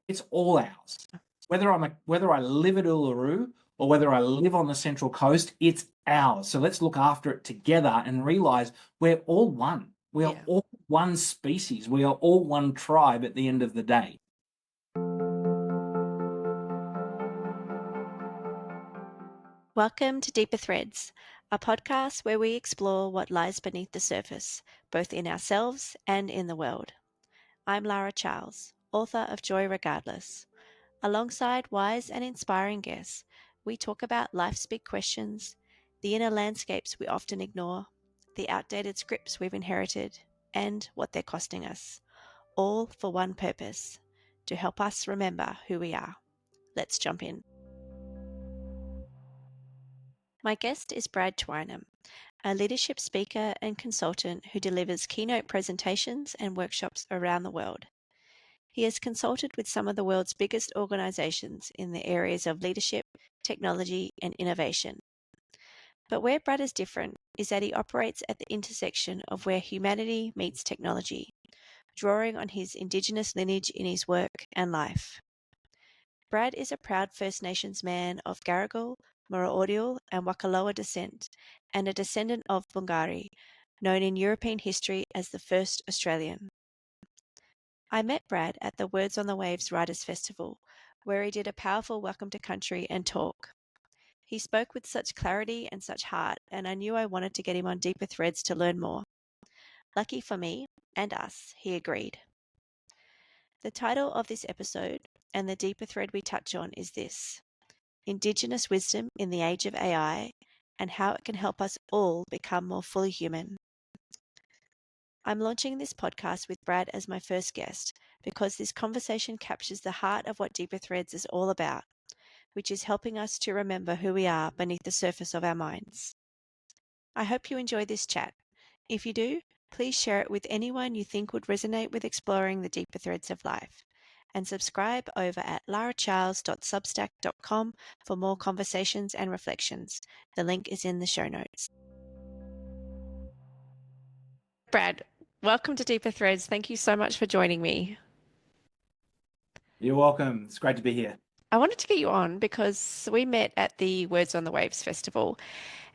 it's all ours. Whether I live at Uluru or whether I live on the Central Coast, it's ours. So let's look after it together and realize we're all one. We are all one species. We are all one tribe at the end of the day. Welcome to Deeper Threads, a podcast where we explore what lies beneath the surface, both in ourselves and in the world. I'm Lara Charles, author of Joy Regardless. Alongside wise and inspiring guests, we talk about life's big questions, the inner landscapes we often ignore, the outdated scripts we've inherited, and what they're costing us, all for one purpose, to help us remember who we are. Let's jump in. My guest is Brad Twynham, a leadership speaker and consultant who delivers keynote presentations and workshops around the world. He has consulted with some of the world's biggest organizations in the areas of leadership, technology, and innovation. But where Brad is different is that he operates at the intersection of where humanity meets technology, drawing on his Indigenous lineage in his work and life. Brad is a proud First Nations man of Garigal, Maraordil and Wakaloa descent, and a descendant of Bungari, known in European history as the first Australian. I met Brad at the Words on the Waves Writers' Festival, where he did a powerful welcome to country and talk. He spoke with such clarity and such heart, and I knew I wanted to get him on Deeper Threads to learn more. Lucky for me, and us, he agreed. The title of this episode, and the deeper thread we touch on, is this: Indigenous wisdom in the age of AI, and how it can help us all become more fully human. I'm launching this podcast with Brad as my first guest because this conversation captures the heart of what Deeper Threads is all about, which is helping us to remember who we are beneath the surface of our minds. I hope you enjoy this chat. If you do, please share it with anyone you think would resonate with exploring the deeper threads of life. And subscribe over at laracharles.substack.com for more conversations and reflections. The link is in the show notes. Brad, welcome to Deeper Threads. Thank you so much for joining me. You're welcome. It's great to be here. I wanted to get you on because we met at the Words on the Waves Festival,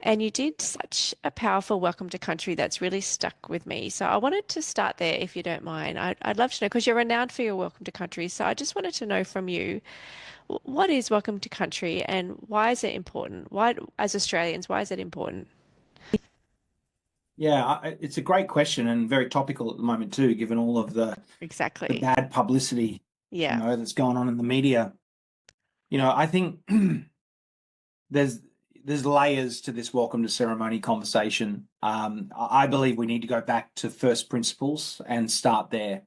and you did such a powerful welcome to country that's really stuck with me. So I wanted to start there, if you don't mind. I'd love to know, because you're renowned for your welcome to country. So I just wanted to know from you, what is welcome to country and why is it important? Why, as Australians, why is it important? Yeah, it's a great question and very topical at the moment too, given all of the bad publicity, that's going on in the media. I think there's layers to this welcome to ceremony conversation. I believe we need to go back to first principles and start there.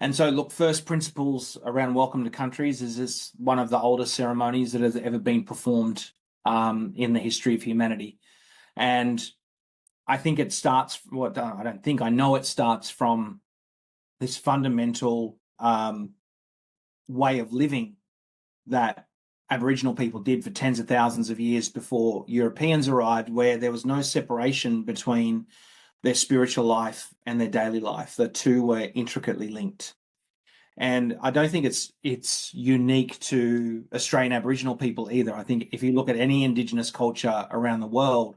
And so, look, first principles around welcome to countries is this one of the oldest ceremonies that has ever been performed in the history of humanity. And I think it starts, I know it starts from this fundamental way of living that Aboriginal people did for tens of thousands of years before Europeans arrived, where there was no separation between their spiritual life and their daily life. The two were intricately linked. And I don't think it's unique to Australian Aboriginal people either. I think if you look at any Indigenous culture around the world,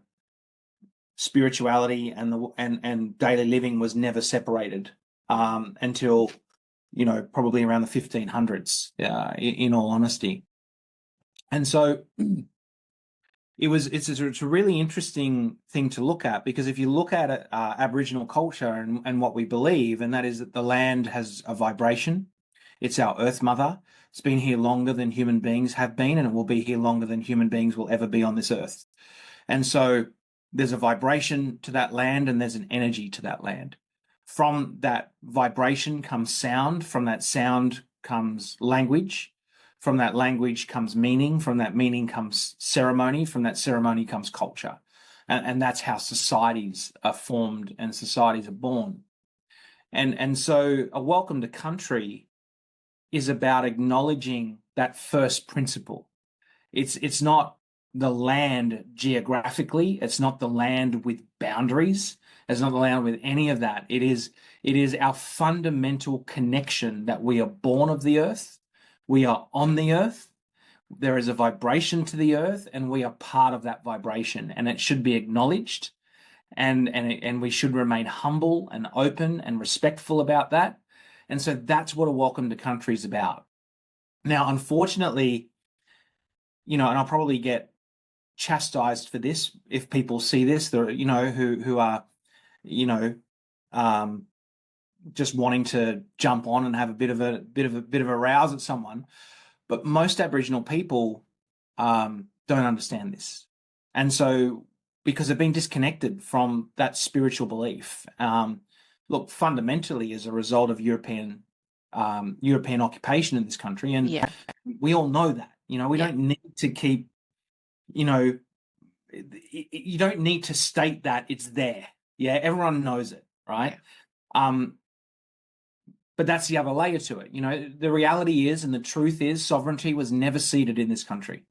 spirituality and daily living was never separated until probably around the 1500s. In all honesty, and so it's a really interesting thing to look at, because if you look at Aboriginal culture and what we believe, and that is that the land has a vibration. It's our Earth Mother. It's been here longer than human beings have been, and it will be here longer than human beings will ever be on this earth. And so there's a vibration to that land and there's an energy to that land. From that vibration comes sound. From that sound comes language. From that language comes meaning. From that meaning comes ceremony. From that ceremony comes culture. And that's how societies are formed and societies are born. And so a welcome to country is about acknowledging that first principle. It's not the land geographically. It's not the land with boundaries. It's not the land with any of that. It is our fundamental connection that we are born of the earth, We are on the earth. There is a vibration to the earth, and we are part of that vibration, and it should be acknowledged, and we should remain humble and open and respectful about that. And so that's what a welcome to country is about. Now, unfortunately, and I'll probably get chastised for this if people see this, who are, just wanting to jump on and have a bit of a rouse at someone. But most Aboriginal people don't understand this, and so because they've been disconnected from that spiritual belief. Look, fundamentally, as a result of European occupation in this country, and we all know that. We don't need to keep. You don't need to state that it's there. Yeah, everyone knows it, right? But that's the other layer to it. The reality is, and the truth is, sovereignty was never ceded in this country.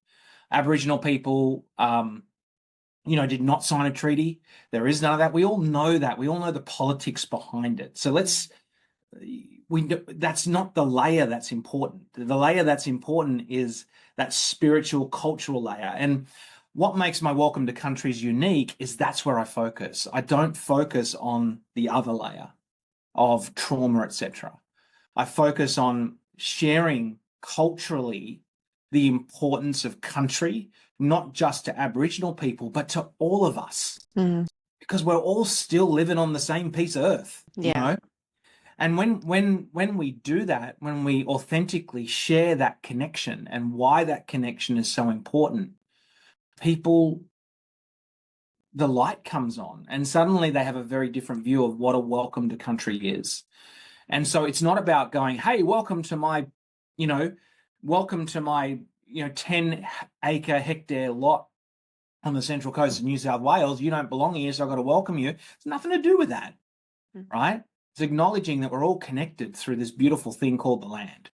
Aboriginal people, did not sign a treaty. There is none of that. We all know that. We all know the politics behind it. So that's not the layer that's important. The layer that's important is that spiritual, cultural layer. And what makes my welcome to countries unique is that's where I focus. I don't focus on the other layer of trauma, etc. I focus on sharing culturally the importance of country, not just to Aboriginal people, but to all of us, because we're all still living on the same piece of earth, And when we do that, when we authentically share that connection and why that connection is so important, people, the light comes on, and suddenly they have a very different view of what a welcome to country is. And so it's not about going, hey, welcome to my 10-acre hectare lot on the central coast of New South Wales. You don't belong here, so I've got to welcome you. It's nothing to do with that, right? It's acknowledging that we're all connected through this beautiful thing called the land.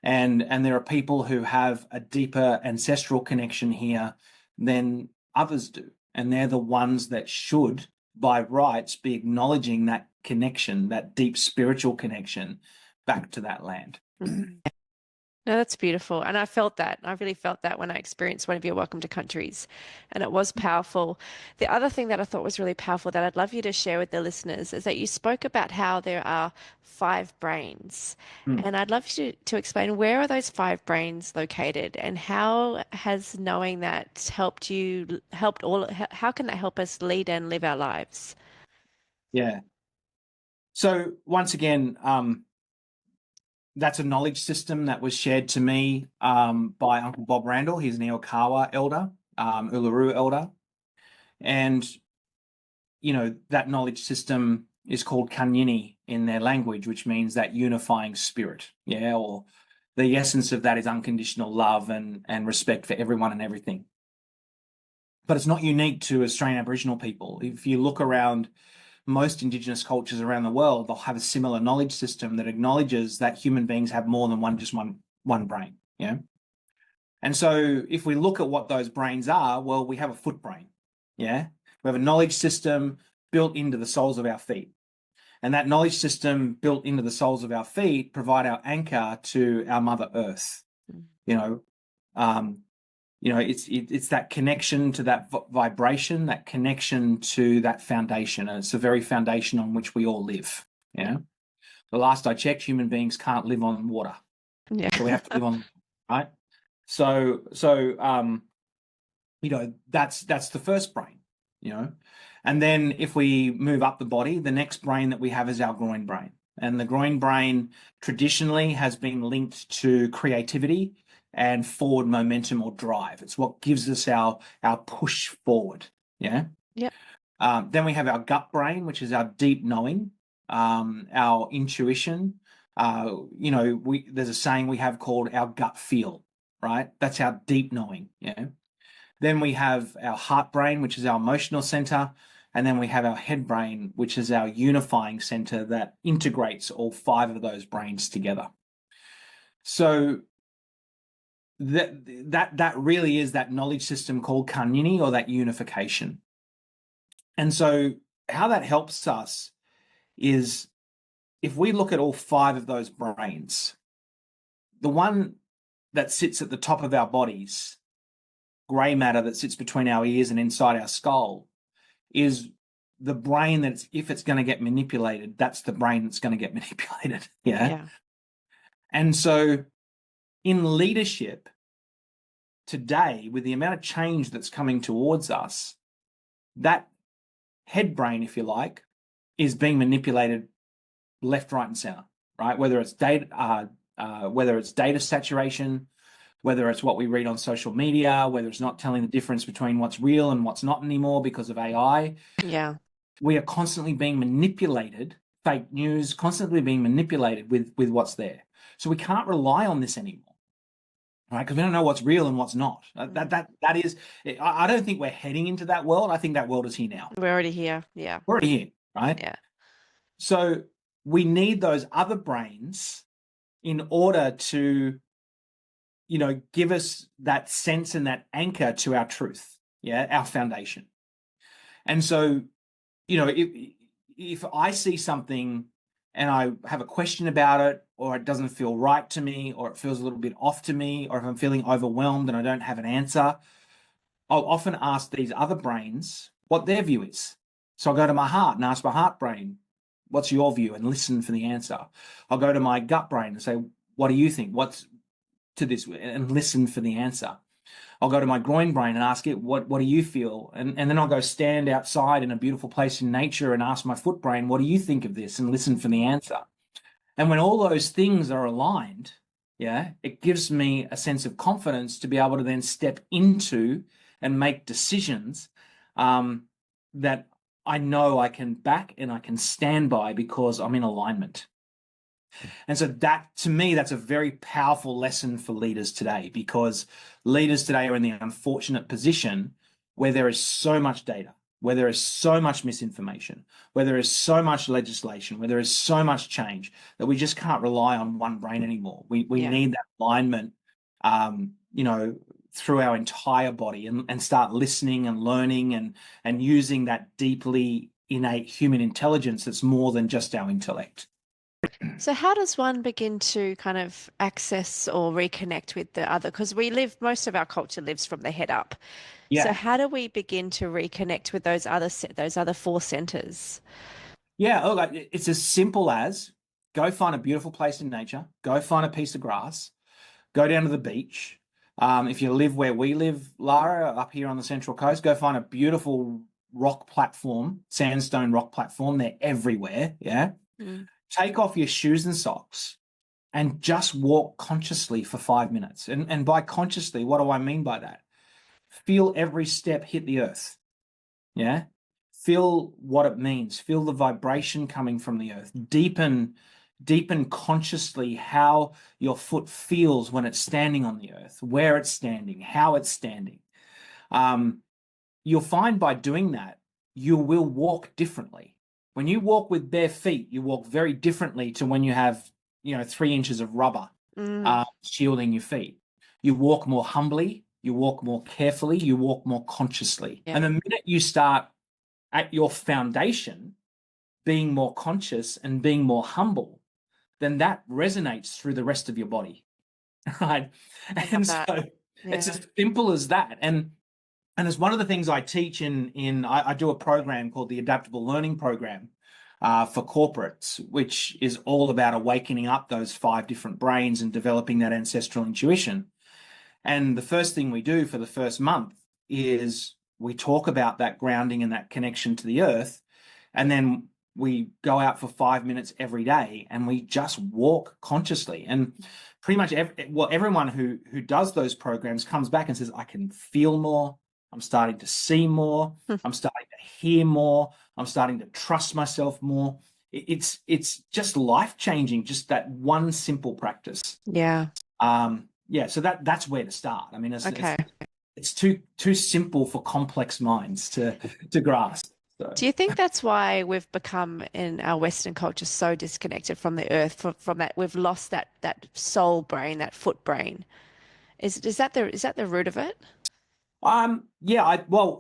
And there are people who have a deeper ancestral connection here than others do. And they're the ones that should, by rights, be acknowledging that connection, that deep spiritual connection back to that land. No, that's beautiful. And I felt that. I really felt that when I experienced one of your welcome to countries. And it was powerful. The other thing that I thought was really powerful that I'd love you to share with the listeners is that you spoke about how there are 5 brains. And I'd love you to explain, where are those 5 brains located, and how has knowing that how can that help us lead and live our lives? Yeah. So once again, that's a knowledge system that was shared to me by Uncle Bob Randall. He's an Eokawa elder, Uluru elder. And, that knowledge system is called Kanyini in their language, which means that unifying spirit, or the essence of that is unconditional love and respect for everyone and everything. But it's not unique to Australian Aboriginal people. If you look around most Indigenous cultures around the world, they'll have a similar knowledge system that acknowledges that human beings have more than one brain. And so if we look at what those brains are, well, we have a foot brain. We have a knowledge system built into the soles of our feet. And that knowledge system built into the soles of our feet provide our anchor to our Mother Earth. It's that connection to that vibration, that connection to that foundation. And it's the very foundation on which we all live. The last I checked, human beings can't live on water. So we have to live on, right? So that's the first brain, And then if we move up the body, the next brain that we have is our groin brain. And the groin brain traditionally has been linked to creativity and forward momentum or drive. It's what gives us our push forward. Then we have our gut brain, which is our deep knowing, our intuition. There's a saying we have called our gut feel, right? That's our deep knowing. Then we have our heart brain, which is our emotional center. And then we have our head brain, which is our unifying center that integrates all 5 of those brains together. So that really is that knowledge system called Kanyini, or that unification. And so how that helps us is, if we look at all 5 of those brains, the one that sits at the top of our bodies, grey matter that sits between our ears and inside our skull, is the brain that's, if it's going to get manipulated, that's the brain that's going to get manipulated. Yeah. And so in leadership today, with the amount of change that's coming towards us, that head brain, if you like, is being manipulated left, right, and center, right? Whether it's data saturation, whether it's what we read on social media, whether it's not telling the difference between what's real and what's not anymore because of AI. Yeah. We are constantly being manipulated, fake news, constantly being manipulated with what's there. So we can't rely on this anymore, right? Because we don't know what's real and what's not. That is, I don't think we're heading into that world. I think that world is here now. We're already here. Yeah. We're already here, right? Yeah. So we need those other brains in order to, give us that sense and that anchor to our truth, our foundation. And so, if I see something and I have a question about it, or it doesn't feel right to me, or it feels a little bit off to me, or if I'm feeling overwhelmed and I don't have an answer, I'll often ask these other brains what their view is. So I'll go to my heart and ask my heart brain, what's your view, and listen for the answer. I'll go to my gut brain and say, what do you think? What's to this? And listen for the answer. I'll go to my groin brain and ask it, what do you feel? And then I'll go stand outside in a beautiful place in nature and ask my foot brain, what do you think of this? And listen for the answer. And when all those things are aligned, it gives me a sense of confidence to be able to then step into and make decisions that I know I can back and I can stand by because I'm in alignment. And so that, to me, that's a very powerful lesson for leaders today, because leaders today are in the unfortunate position where there is so much data, where there is so much misinformation, where there is so much legislation, where there is so much change, that we just can't rely on one brain anymore. We need that alignment, through our entire body, and start listening and learning and using that deeply innate human intelligence that's more than just our intellect. So how does one begin to kind of access or reconnect with the other? Because most of our culture lives from the head up. Yeah. So how do we begin to reconnect with those other four centers? Yeah, look, it's as simple as go find a beautiful place in nature, go find a piece of grass, go down to the beach. If you live where we live, Lara, up here on the Central Coast, go find a beautiful rock platform, sandstone rock platform. They're everywhere, Take off your shoes and socks and just walk consciously for 5 minutes. And by consciously, what do I mean by that? Feel every step hit the earth, Feel what it means. Feel the vibration coming from the earth. Deepen consciously how your foot feels when it's standing on the earth, where it's standing, how it's standing. You'll find by doing that, you will walk differently. When you walk with bare feet, you walk very differently to when you have, 3 inches of rubber shielding your feet. You walk more humbly, you walk more carefully, you walk more consciously. Yeah. And the minute you start at your foundation being more conscious and being more humble, then that resonates through the rest of your body, right? And so it's as simple as that. And it's one of the things I teach I do a program called the Adaptable Learning Program for corporates, which is all about awakening up those 5 different brains and developing that ancestral intuition. And the first thing we do for the first month is we talk about that grounding and that connection to the earth. And then we go out for 5 minutes every day and we just walk consciously. And pretty much everyone who does those programs comes back and says, I can feel more. I'm starting to see more. I'm starting to hear more. I'm starting to trust myself more. It's just life-changing, just that one simple practice. Yeah. So that's where to start. I mean, it's too simple for complex minds to grasp. So. Do you think that's why we've become in our Western culture so disconnected from the earth, from that we've lost that soul brain, that foot brain? Is that the root of it? I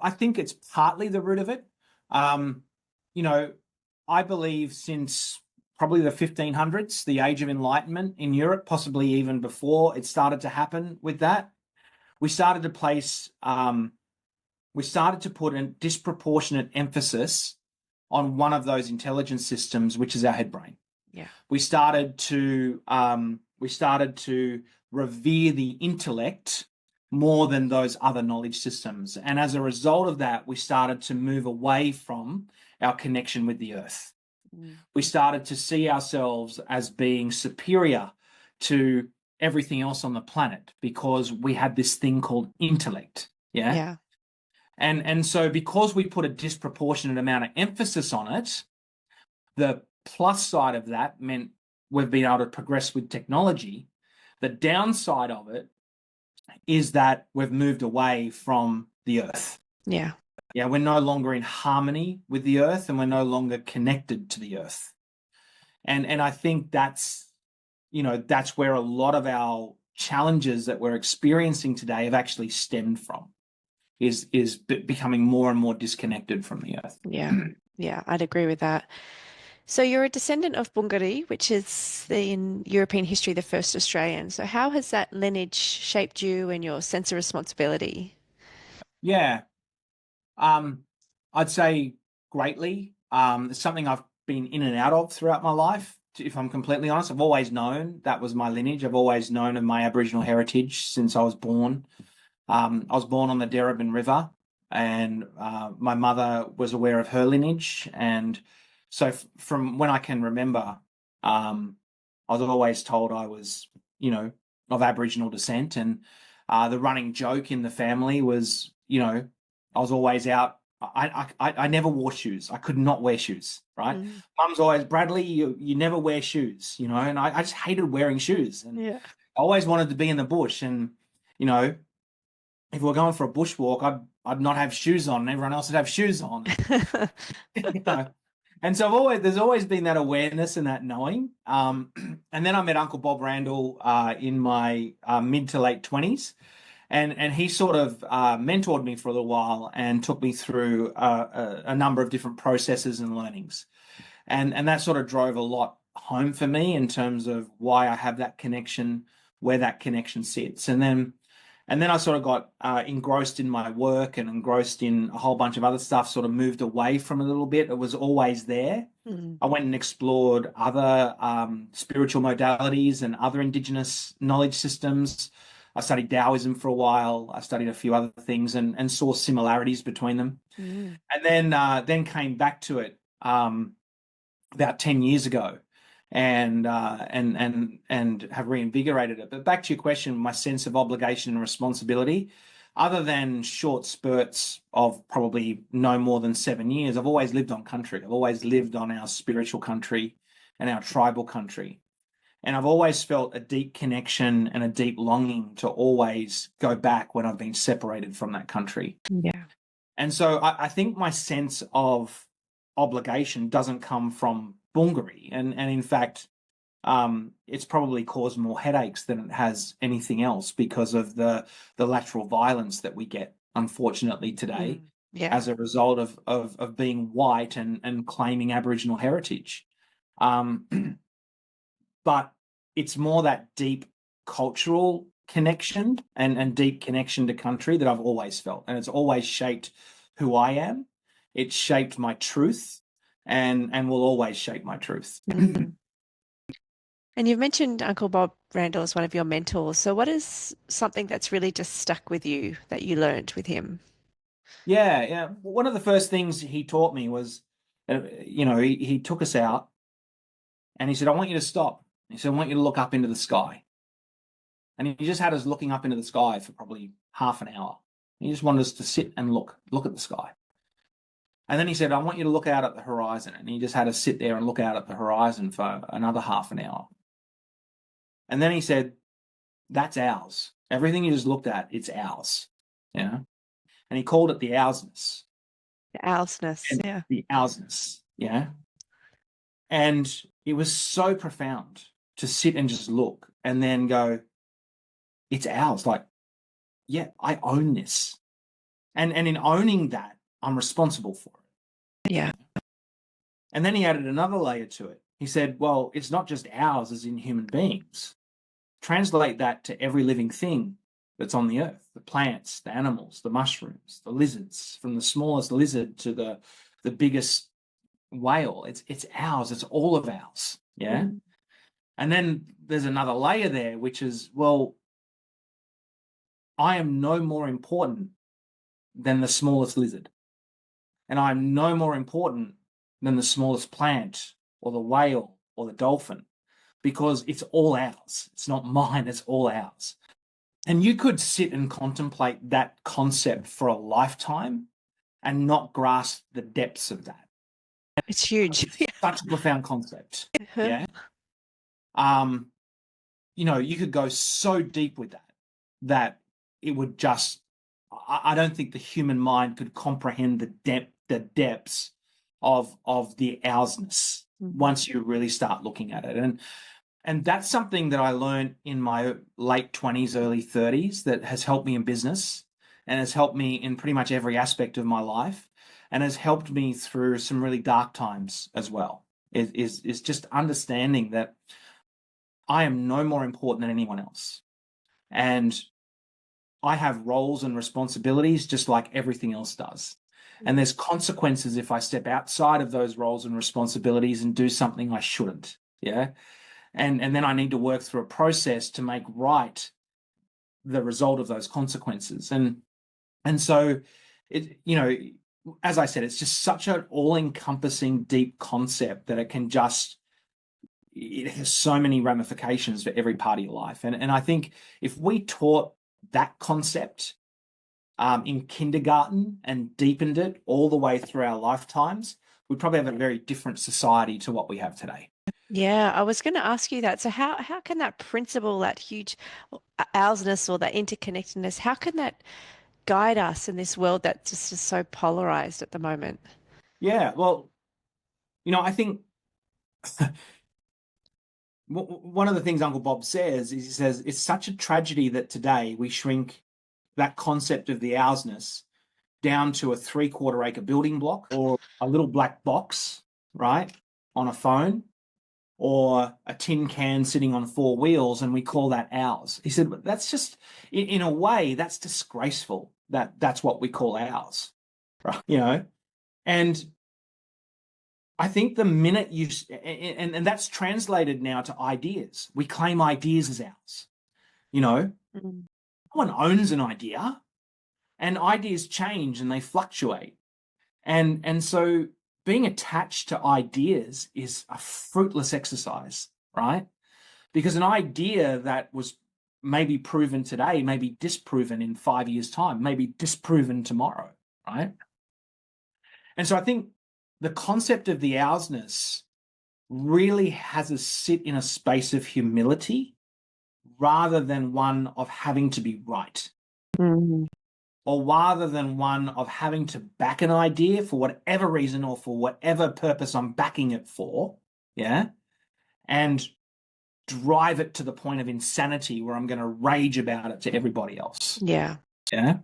think it's partly the root of it. I believe since probably the 1500s, the Age of Enlightenment in Europe, possibly even before it started to happen with that. We started to put a disproportionate emphasis on one of those intelligence systems, which is our head brain. Yeah. We started to revere the intellect more than those other knowledge systems. And as a result of that, we started to move away from our connection with the earth. We started to see ourselves as being superior to everything else on the planet because we had this thing called intellect. Yeah. Yeah. And so because we put a disproportionate amount of emphasis on it, the plus side of that meant we've been able to progress with technology. The downside of it is that we've moved away from the earth. Yeah. Yeah, we're no longer in harmony with the earth and we're no longer connected to the earth. And I think that's where a lot of our challenges that we're experiencing today have actually stemmed from, is becoming more and more disconnected from the earth. Yeah. Yeah, I'd agree with that. So you're a descendant of Bungari, which is in European history the first Australian. So how has that lineage shaped you and your sense of responsibility? Yeah, I'd say greatly. It's something I've been in and out of throughout my life. If I'm completely honest, I've always known that was my lineage. I've always known of my Aboriginal heritage since I was born. I was born on the Darebin River, and my mother was aware of her lineage. And so from when I can remember, I was always told I was, of Aboriginal descent. And the running joke in the family was, I was always out. I never wore shoes. I could not wear shoes, right? Mum's always, Bradley, you never wear shoes, and I just hated wearing shoes. And Yeah. I always wanted to be in the bush. And, if we were going for a bushwalk, I'd not have shoes on and everyone else would have shoes on. And so there's always been that awareness and that knowing. And then I met Uncle Bob Randall in my mid to late 20s. And he sort of mentored me for a little while and took me through a number of different processes and learnings. And that sort of drove a lot home for me in terms of why I have that connection, where that connection sits. And then I sort of got engrossed in my work and engrossed in a whole bunch of other stuff, sort of moved away from it a little bit. It was always there. I went and explored other spiritual modalities and other Indigenous knowledge systems. I studied Taoism for a while. I studied a few other things and saw similarities between them. And then came back to it about 10 years ago and have reinvigorated it. But back to your question, my sense of obligation and responsibility, other than short spurts of probably no more than 7 years, I've always lived on country. I've always lived on our spiritual country and our tribal country. And I've always felt a deep connection and a deep longing to always go back when I've been separated from that country. Yeah. And so I think my sense of obligation doesn't come from Bungari. And in fact, it's probably caused more headaches than it has anything else because of the lateral violence that we get, unfortunately, today as a result of being white and claiming Aboriginal heritage. But it's more that deep cultural connection and deep connection to country that I've always felt. And it's always shaped who I am. It's shaped my truth and will always shape my truth. And you've mentioned Uncle Bob Randall as one of your mentors. So what is something that's really just stuck with you that you learned with him? Yeah. One of the first things he taught me was, he took us out and he said, I want you to stop. He said, I want you to look up into the sky. And he just had us looking up into the sky for probably half an hour. He just wanted us to sit and look at the sky. And then he said, I want you to look out at the horizon. And he just had us sit there and look out at the horizon for another half an hour. And then he said, that's ours. Everything you just looked at, it's ours. Yeah. And he called it the Oursness. The Oursness, yeah. The Oursness, yeah. And it was so profound to sit and just look and then go, it's ours. Like, yeah, I own this. And in owning that, I'm responsible for it. Yeah. And then he added another layer to it. he said, well, it's not just ours as in human beings. Translate that to every living thing that's on the earth, the plants, the animals, the mushrooms, the lizards, from the smallest lizard to the biggest whale. It's ours. It's all of ours. Yeah. Mm. And then there's another layer there, which is, well, I am no more important than the smallest lizard. And I'm no more important than the smallest plant or the whale or the dolphin, because it's all ours. It's not mine, it's all ours. And you could sit and contemplate that concept for a lifetime and not grasp the depths of that. It's huge. It's such a profound concept. Uh-huh. Yeah. You could go so deep with that it would just, I don't think the human mind could comprehend the depths of the oursness once you really start looking at it. And that's something that I learned in my late 20s, early 30s that has helped me in business and has helped me in pretty much every aspect of my life and has helped me through some really dark times as well. Is just understanding that I am no more important than anyone else. And I have roles and responsibilities just like everything else does. And there's consequences if I step outside of those roles and responsibilities and do something I shouldn't. Yeah. And then I need to work through a process to make right the result of those consequences. And so as I said, it's just such an all-encompassing deep concept that it has so many ramifications for every part of your life. And I think if we taught that concept in kindergarten and deepened it all the way through our lifetimes, we'd probably have a very different society to what we have today. Yeah, I was going to ask you that. So how can that principle, that huge oursness or that interconnectedness, how can that guide us in this world that's just so polarized at the moment? Yeah, well, I think one of the things Uncle Bob says is he says it's such a tragedy that today we shrink that concept of the oursness down to a 3/4 acre building block or a little black box, right, on a phone, or a tin can sitting on 4 wheels, and we call that ours. He said, that's just, in a way, that's disgraceful that that's what we call ours, right? And I think the minute and that's translated now to ideas. We claim ideas as ours. No one owns an idea, and ideas change and they fluctuate. And so being attached to ideas is a fruitless exercise, right? Because an idea that was maybe proven today may be disproven in 5 years' time, maybe disproven tomorrow, right? And so I think the concept of the oursness really has us sit in a space of humility rather than one of having to be right. Mm. Or rather than one of having to back an idea for whatever reason or for whatever purpose I'm backing it for, yeah, and drive it to the point of insanity where I'm going to rage about it to everybody else. Yeah. Yeah.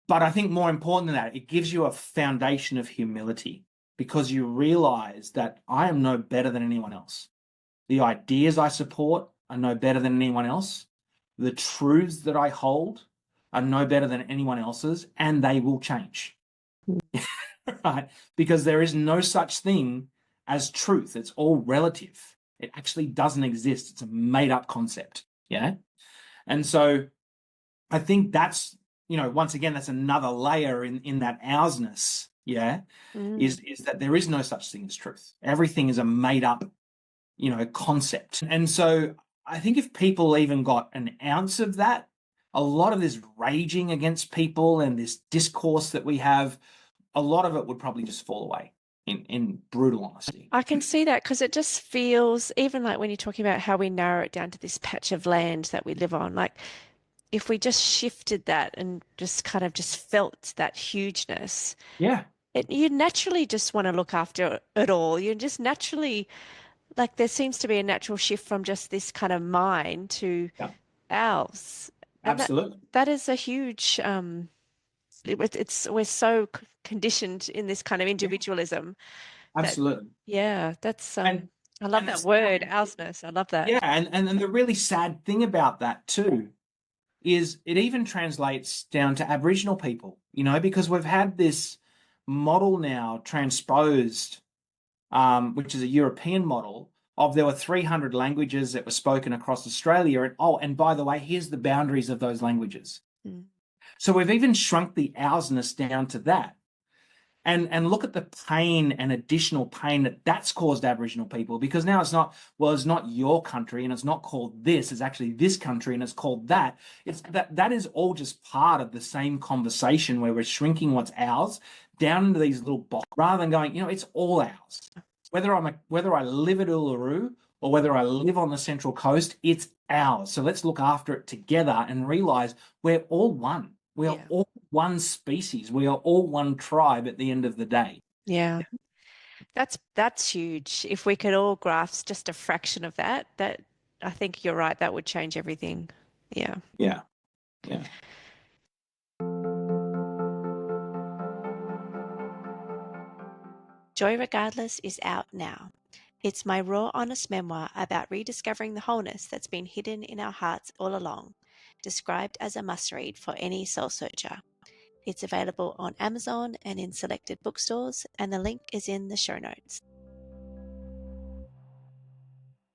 But I think more important than that, it gives you a foundation of humility because you realize that I am no better than anyone else. The ideas I support are no better than anyone else. The truths that I hold are no better than anyone else's, and they will change. Right? Because there is no such thing as truth. It's all relative. It actually doesn't exist. It's a made-up concept. Yeah. And so I think that's, once again, that's another layer in that oursness. Yeah. Is that there is no such thing as truth. Everything is a made-up concept. And so I think if people even got an ounce of that, a lot of this raging against people and this discourse that we have, a lot of it would probably just fall away in brutal honesty. I can see that because it just feels, even like when you're talking about how we narrow it down to this patch of land that we live on, like if we just shifted that and just kind of just felt that hugeness, Yeah. you naturally just want to look after it all. You just naturally, like there seems to be a natural shift from just this kind of mine to Yeah. ours. And Absolutely. that is a huge, we're so conditioned in this kind of individualism absolutely. That's And I love and the that word, sad, Oursness. I love that. yeah, and the really sad thing about that too is it even translates down to Aboriginal people, because we've had this model now transposed, which is a European model of there were 300 languages that were spoken across Australia. And by the way, here's the boundaries of those languages. Mm. So we've even shrunk the oursness down to that. And look at the pain and additional pain that's caused Aboriginal people, because now it's not your country and it's not called this, it's actually this country and it's called that. It's that is all just part of the same conversation where we're shrinking what's ours down into these little boxes rather than going, it's all ours. Whether I live at Uluru or whether I live on the Central Coast, it's ours. So let's look after it together and realize we're all one. We are Yeah. all one species. We are all one tribe at the end of the day. Yeah. That's huge. If we could all grasp just a fraction of that, I think you're right, that would change everything. Yeah. Yeah. Yeah. Joy Regardless is out now. It's my raw, honest memoir about rediscovering the wholeness that's been hidden in our hearts all along, described as a must-read for any soul searcher. It's available on Amazon and in selected bookstores, and the link is in the show notes.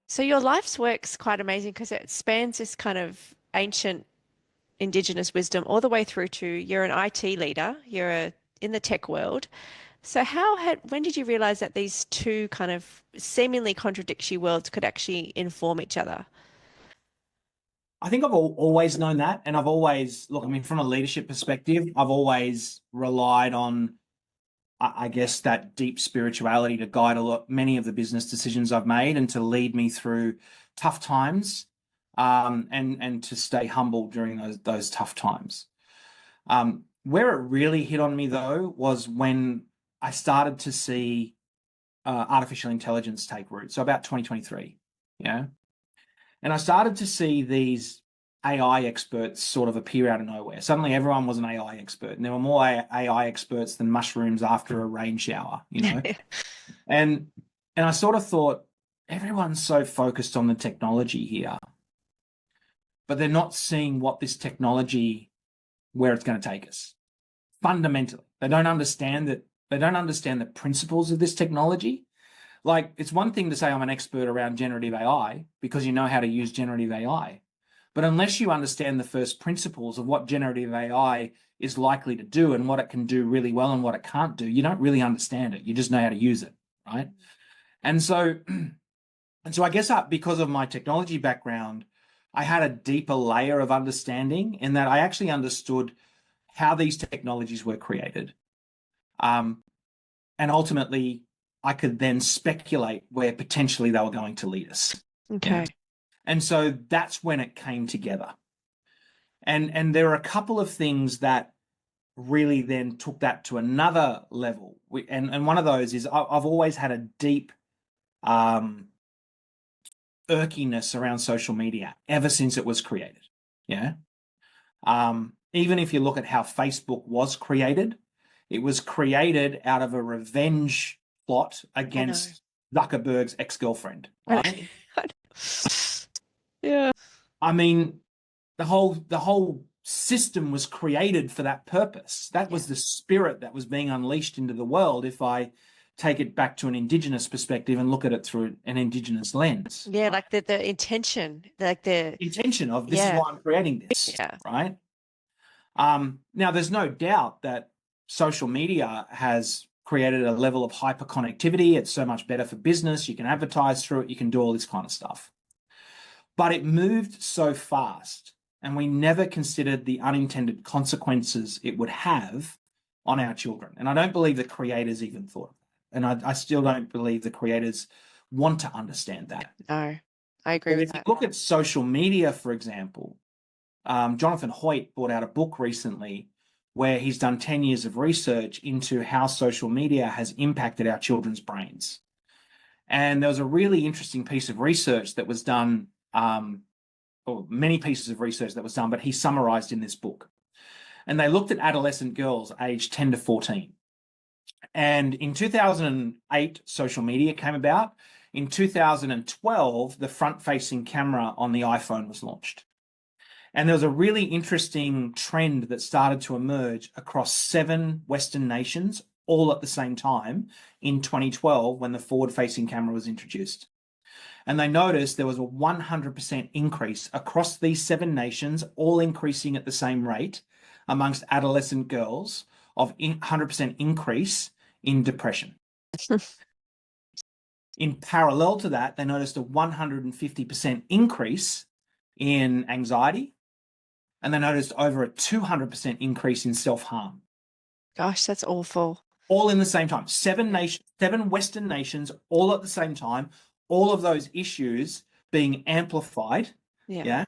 So your life's work's quite amazing because it spans this kind of ancient Indigenous wisdom all the way through to you're an IT leader, in the tech world. So when did you realize that these two kind of seemingly contradictory worlds could actually inform each other? I think I've always known that. And I've always, look, I mean, from a leadership perspective, I've always relied on, I guess, that deep spirituality to guide many of the business decisions I've made and to lead me through tough times, and to stay humble during those tough times. Where it really hit on me, though, was when I started to see artificial intelligence take root. So about 2023, yeah. And I started to see these AI experts sort of appear out of nowhere. Suddenly everyone was an AI expert, and there were more AI experts than mushrooms after a rain shower. And I sort of thought, everyone's so focused on the technology here, but they're not seeing what this technology, where it's going to take us. Fundamentally, they don't understand that. They don't understand the principles of this technology. Like, it's one thing to say I'm an expert around generative AI because you know how to use generative AI. But unless you understand the first principles of what generative AI is likely to do and what it can do really well and what it can't do, you don't really understand it. You just know how to use it, right? And so, I guess because of my technology background, I had a deeper layer of understanding in that I actually understood how these technologies were created. And ultimately, I could then speculate where potentially they were going to lead us. Okay. Yeah. And so that's when it came together. And there are a couple of things that really then took that to another level. And one of those is I've always had a deep irkiness around social media ever since it was created. Yeah. Even if you look at how Facebook was created, it was created out of a revenge plot against Zuckerberg's ex-girlfriend, right? Yeah. I mean, the whole system was created for that purpose. That was the spirit that was being unleashed into the world, if I take it back to an Indigenous perspective and look at it through an Indigenous lens. Yeah, like the intention, like the Intention of this is why I'm creating this, right? Now, there's no doubt that social media has created a level of hyperconnectivity. It's so much better for business. You can advertise through it. You can do all this kind of stuff. But it moved so fast, and we never considered the unintended consequences it would have on our children. And I don't believe the creators even thought of that. And I still don't believe the creators want to understand that. No, I agree with If you that. look at social media, for example, Jonathan Hoyt brought out a book recently where he's done 10 years of research into how social media has impacted our children's brains. And there was a really interesting piece of research that was done, or many pieces of research that was done, but he summarized in this book. And they looked at adolescent girls aged 10 to 14. And in 2008, social media came about. In 2012, the front-facing camera on the iPhone was launched. And there was a really interesting trend that started to emerge across 7 Western nations, all at the same time, in 2012 when the forward-facing camera was introduced. And they noticed there was a 100% increase across these 7 nations, all increasing at the same rate amongst adolescent girls, of 100% increase in depression. In parallel to that, they noticed a 150% increase in anxiety, and they noticed over a 200% increase in self-harm. Gosh, that's awful. All in the same time. 7 Western nations, all at the same time, all of those issues being amplified. Yeah.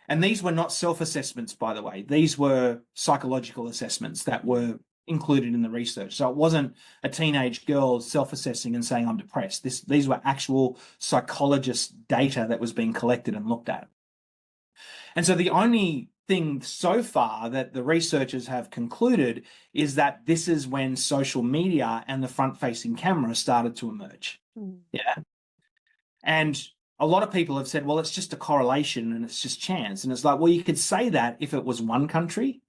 And these were not self-assessments, by the way. These were psychological assessments that were included in the research. So it wasn't a teenage girl self-assessing and saying, I'm depressed. These were actual psychologist data that was being collected and looked at. And so the only thing so far that the researchers have concluded is that this is when social media and the front-facing camera started to emerge. Yeah. And a lot of people have said, well, it's just a correlation and it's just chance. And it's like, well, you could say that if it was one country,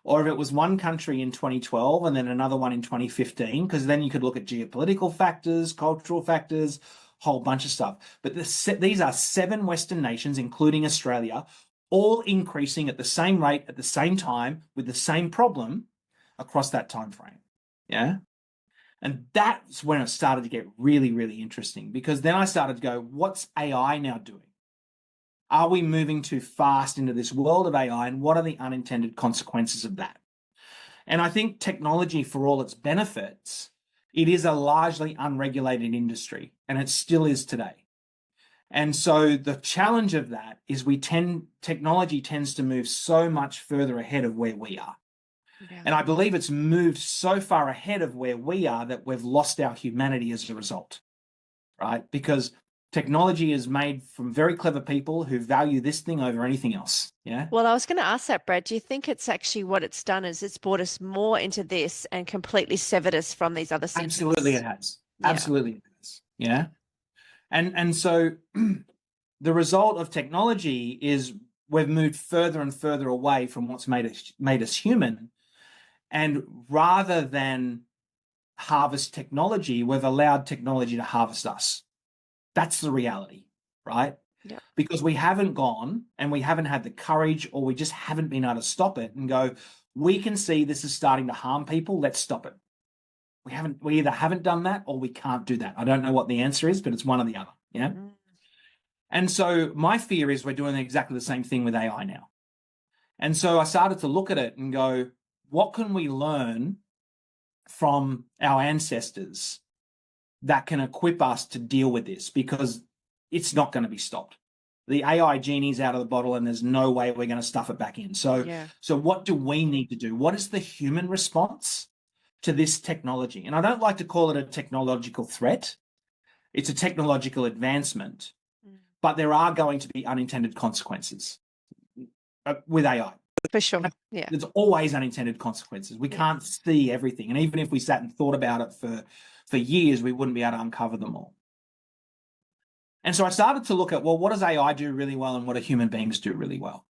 or if it was one country in 2012 and then another one in 2015, because then you could look at geopolitical factors, cultural factors, whole bunch of stuff. But these are 7 Western nations, including Australia, all increasing at the same rate, at the same time, with the same problem across that time frame. Yeah. And that's when it started to get really, really interesting, because then I started to go, what's AI now doing? Are we moving too fast into this world of AI, and what are the unintended consequences of that? And I think technology, for all its benefits, it is a largely unregulated industry, and it still is today. And so the challenge of that is technology tends to move so much further ahead of where we are. Yeah. And I believe it's moved so far ahead of where we are that we've lost our humanity as a result, right? Because technology is made from very clever people who value this thing over anything else. Yeah. Well, I was going to ask that, Brad. Do you think it's actually what it's done is it's brought us more into this and completely severed us from these other systems? Absolutely, it has. Yeah. Absolutely, it has. Yeah. And so the result of technology is we've moved further and further away from what's made us human. And rather than harvest technology, we've allowed technology to harvest us. That's the reality, right? Yeah. Because we haven't gone and we haven't had the courage, or we just haven't been able to stop it and go, we can see this is starting to harm people. Let's stop it. We either haven't done that or we can't do that. I don't know what the answer is, but it's one or the other. Yeah. Mm-hmm. And so my fear is we're doing exactly the same thing with AI now. And so I started to look at it and go, what can we learn from our ancestors that can equip us to deal with this? Because it's not going to be stopped. The AI genie's out of the bottle and there's no way we're going to stuff it back in. So what do we need to do? What is the human response to this technology? And I don't like to call it a technological threat. It's a technological advancement, but there are going to be unintended consequences with AI. For sure. Yeah. There's always unintended consequences. We can't see everything. And even if we sat and thought about it for years, we wouldn't be able to uncover them all. And so I started to look at, well, what does AI do really well and what do human beings do really well?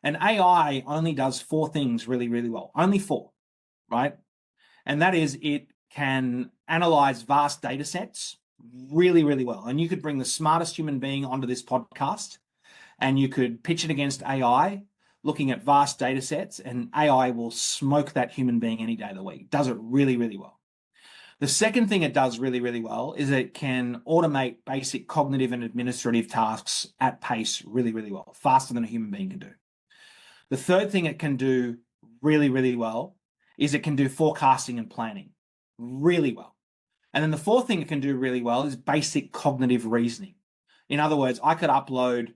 And AI only does 4 things really, really well. Only 4, right? And that is, it can analyze vast data sets really, really well. And you could bring the smartest human being onto this podcast and you could pitch it against AI looking at vast data sets, and AI will smoke that human being any day of the week. It does it really, really well. The second thing it does really, really well is it can automate basic cognitive and administrative tasks at pace really, really well, faster than a human being can do. The third thing it can do really, really well is it can do forecasting and planning really well. And then the fourth thing it can do really well is basic cognitive reasoning. In other words, I could upload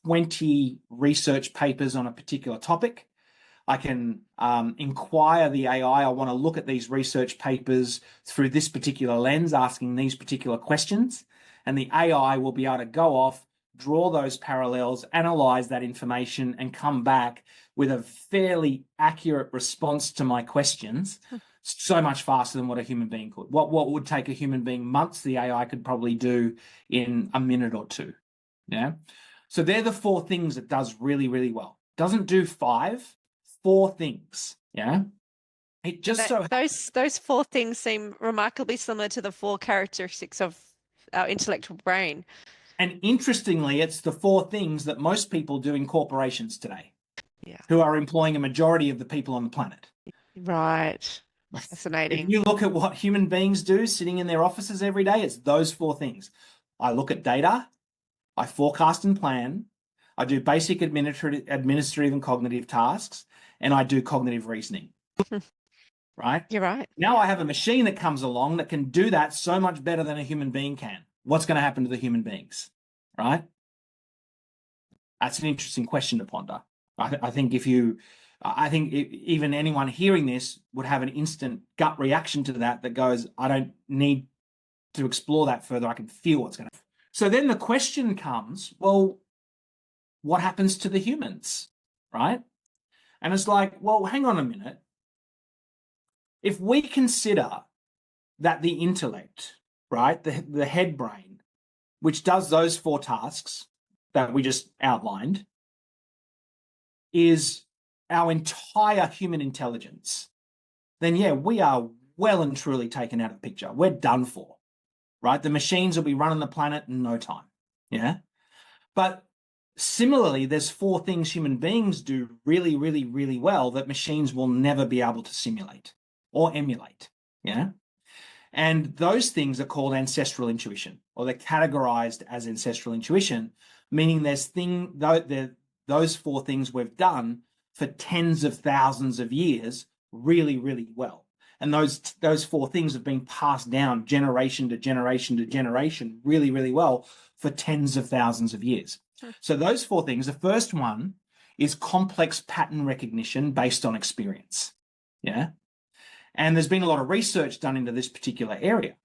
20 research papers on a particular topic. I can inquire the AI, I want to look at these research papers through this particular lens, asking these particular questions. And the AI will be able to go off, draw those parallels, analyze that information, and come back with a fairly accurate response to my questions so much faster than what a human being could. What would take a human being months, the AI could probably do in a minute or two. Yeah. So they're the 4 things it does really, really well. Doesn't do 5, 4 things. Yeah. It just so those 4 things seem remarkably similar to the 4 characteristics of our intellectual brain. And interestingly, it's the 4 things that most people do in corporations today. Yeah. Who are employing a majority of the people on the planet. Right. If Fascinating. you look at what human beings do sitting in their offices every day, it's those 4 things. I look at data, I forecast and plan, I do basic administrative and cognitive tasks, and I do cognitive reasoning. Right? You're right. Now I have a machine that comes along that can do that so much better than a human being can. What's going to happen to the human beings? Right? That's an interesting question to ponder. I think even anyone hearing this would have an instant gut reaction to that goes, I don't need to explore that further. I can feel what's going to happen. So then the question comes, well, what happens to the humans, right? And it's like, well, hang on a minute. If we consider that the intellect, right, the head brain, which does those 4 tasks that we just outlined, is our entire human intelligence, then yeah, we are well and truly taken out of the picture. We're done for, right? The machines will be running the planet in no time. Yeah. But similarly, there's 4 things human beings do really, really, really well that machines will never be able to simulate or emulate. Yeah. And those things are called ancestral intuition, or they're categorized as ancestral intuition, meaning those 4 things we've done for tens of thousands of years really, really well. And those 4 things have been passed down generation to generation to generation really, really well for tens of thousands of years. So those 4 things, the first one is complex pattern recognition based on experience. Yeah. And there's been a lot of research done into this particular area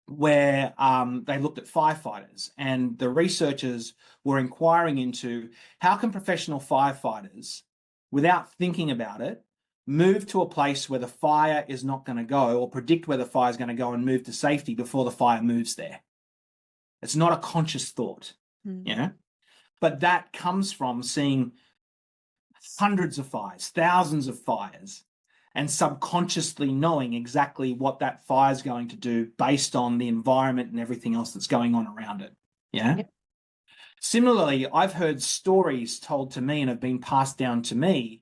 where they looked at firefighters, and the researchers were inquiring into how can professional firefighters, without thinking about it, move to a place where the fire is not going to go, or predict where the fire is going to go and move to safety before the fire moves there. It's not a conscious thought. Yeah. But that comes from seeing hundreds of fires, thousands of fires, and subconsciously knowing exactly what that fire is going to do based on the environment and everything else that's going on around it. Yeah. Yep. Similarly, I've heard stories told to me and have been passed down to me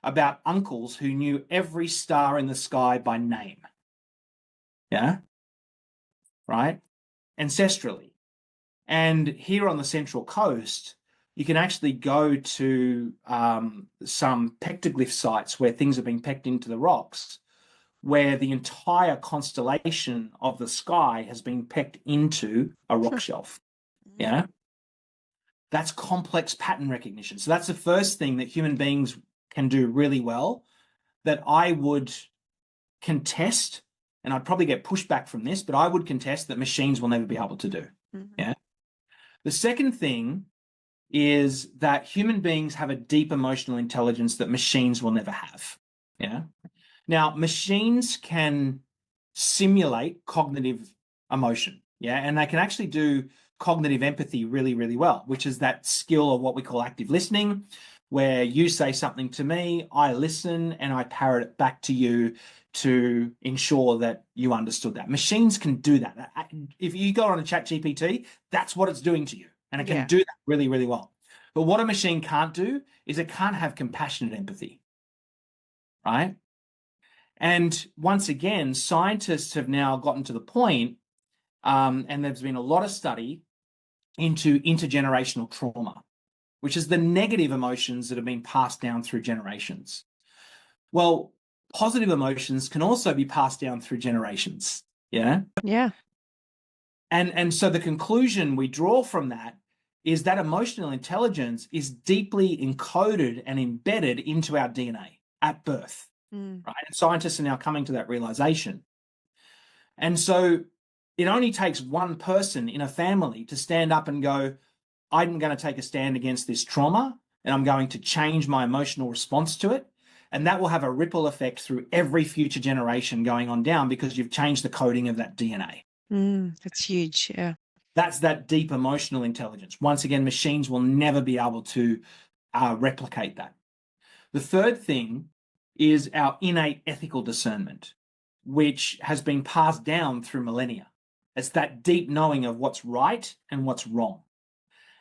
about uncles who knew every star in the sky by name. Yeah. Right. Ancestrally. And here on the Central Coast, you can actually go to some pectoglyph sites where things have been pecked into the rocks, where the entire constellation of the sky has been pecked into a rock shelf. Yeah. That's complex pattern recognition. So that's the first thing that human beings can do really well that I would contest, and I'd probably get pushback from this, but I would contest that machines will never be able to do. Yeah. The second thing is that human beings have a deep emotional intelligence that machines will never have. Yeah. Now, machines can simulate cognitive emotion. Yeah. And they can actually do cognitive empathy really, really well, which is that skill of what we call active listening, where you say something to me, I listen, and I parrot it back to you to ensure that you understood that. Machines can do that. If you go on a ChatGPT, that's what it's doing to you. And it can do that really, really well. But what a machine can't do is it can't have compassionate empathy, right? And once again, scientists have now gotten to the point, and there's been a lot of study into intergenerational trauma, which is the negative emotions that have been passed down through generations. Well, positive emotions can also be passed down through generations. Yeah. Yeah. And so the conclusion we draw from that is that emotional intelligence is deeply encoded and embedded into our DNA at birth. Right? And scientists are now coming to that realization. And so it only takes one person in a family to stand up and go, I'm going to take a stand against this trauma, and I'm going to change my emotional response to it. And that will have a ripple effect through every future generation going on down because you've changed the coding of that DNA. That's huge. Yeah. That's that deep emotional intelligence. Once again, machines will never be able to replicate that. The third thing is our innate ethical discernment, which has been passed down through millennia. It's that deep knowing of what's right and what's wrong.